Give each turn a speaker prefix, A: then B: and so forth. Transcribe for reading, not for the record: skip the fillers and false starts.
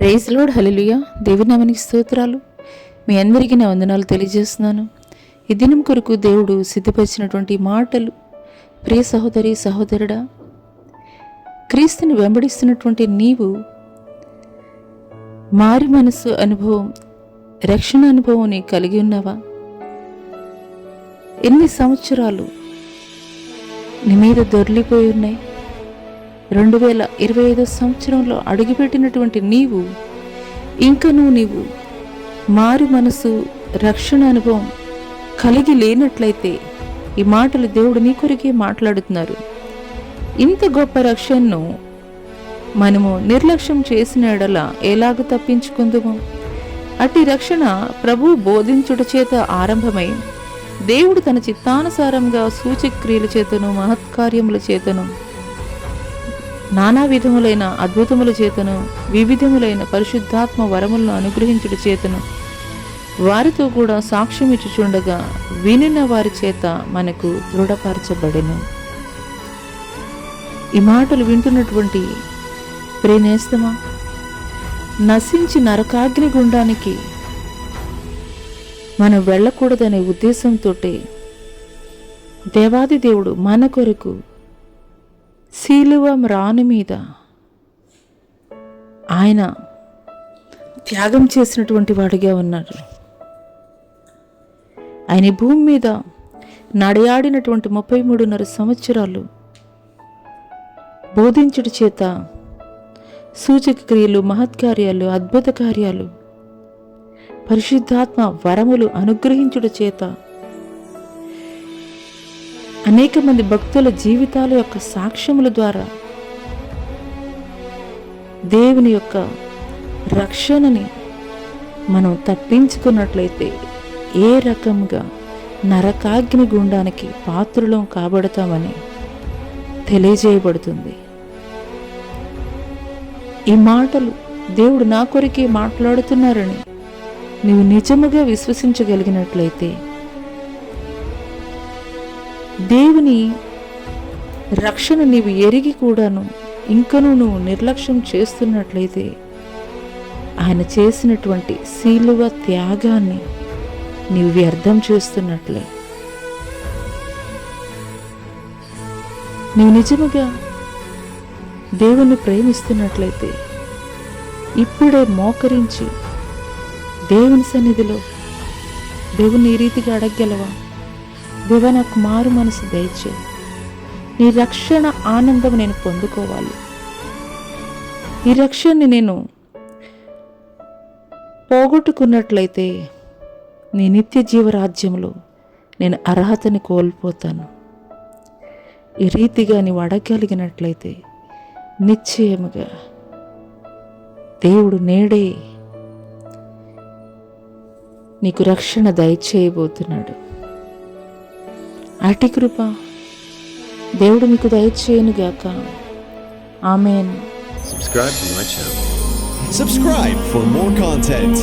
A: Praise lord, హల్లెలూయా. దేవుని నామానికి స్తోత్రాలు. మీ అందరికీ నా వందనాలు తెలియజేస్తున్నాను. ఈ దినం కొరకు దేవుడు సిద్ధపరిచినటువంటి మాటలు, ప్రియ సహోదరి సహోదరుడా, క్రీస్తుని వెంబడిస్తున్నటువంటి నీవు మారి మనసు అనుభవం, రక్షణ అనుభవం నీ కలిగి ఉన్నావా? ఎన్ని సంవత్సరాలు నీ మీద దొర్లిపోయి ఉన్నాయి? 2025 సంవత్సరంలో అడుగుపెట్టినటువంటి నీవు ఇంకనూ నీవు మారు మనసు, రక్షణ అనుభవం కలిగి లేనట్లయితే ఈ మాటలు దేవుడు నీ కొరికే మాట్లాడుతున్నారు. ఇంత గొప్ప రక్షణను మనము నిర్లక్ష్యం చేసిన ఎడల ఎలాగ తప్పించుకుందుము? అట్టి రక్షణ ప్రభువు బోధించుట చేత ఆరంభమై దేవుడు తన చిత్తానుసారంగా సూచక్రియల చేతను, మహత్కార్యముల చేతను, నానా విధములైన అద్భుతముల చేతను, వివిధములైన పరిశుద్ధాత్మ వరములను అనుగ్రహించుట చేతను వారితో కూడా సాక్ష్యమిచ్చుచుండగా వినిన వారి చేత మనకు దృఢపరచబడెను. ఈ మాటలు వింటున్నటువంటి ప్రియనేస్తమా, నశించి నరకాగ్ని గుండానికి మనం వెళ్ళకూడదనే ఉద్దేశంతో దేవాది దేవుడు మన కొరకు శిలువ మ్రాను మీద ఆయన త్యాగం చేసినటువంటి వాడిగా ఉన్నారు. ఆయన భూమి మీద నడయాడినటువంటి 33.5 సంవత్సరాలు బోధించుట చేత సూచక క్రియలు, మహత్కార్యాలు, అద్భుత కార్యాలు, పరిశుద్ధాత్మ వరములు అనుగ్రహించుట చేత అనేక మంది భక్తుల జీవితాల యొక్క సాక్ష్యముల ద్వారా దేవుని యొక్క రక్షణని మనం తప్పించుకున్నట్లయితే ఏ రకంగా నరకాగ్ని గుండానికి పాత్రులం కాబడతామని తెలియజేయబడుతుంది. ఈ మాటలు దేవుడు నా కొరికే మాట్లాడుతున్నారని నీవు నిజముగా విశ్వసించగలిగినట్లయితే, దేవుని రక్షణ నీవు ఎరిగి కూడాను ఇంకనూ నువ్వు నిర్లక్ష్యం చేస్తున్నట్లయితే ఆయన చేసినటువంటి శిలువ త్యాగాన్ని నీవు వ్యర్థం చేస్తున్నట్లే. నీవు నిజముగా దేవుణ్ణి ప్రేమిస్తున్నట్లయితే ఇప్పుడే మోకరించి దేవుని సన్నిధిలో దేవుని ఈ రీతిగా అడగగలవా? దేవా, నాకు మారు మనసు దయచేయి, నీ రక్షణ ఆనందం నేను పొందుకోవాలి, ఈ రక్షణని నేను పోగొట్టుకున్నట్లయితే నీ నిత్య జీవరాజ్యంలో నేను అర్హతని కోల్పోతాను. ఈ రీతిగా నీవు అడగగలిగినట్లయితే నిశ్చయముగా దేవుడు నేడే నీకు రక్షణ దయచేయబోతున్నాడు. అటి కృప దేవుడు మీకు దయచేయునుగాక. ఆమేన్.
B: Subscribe for more content.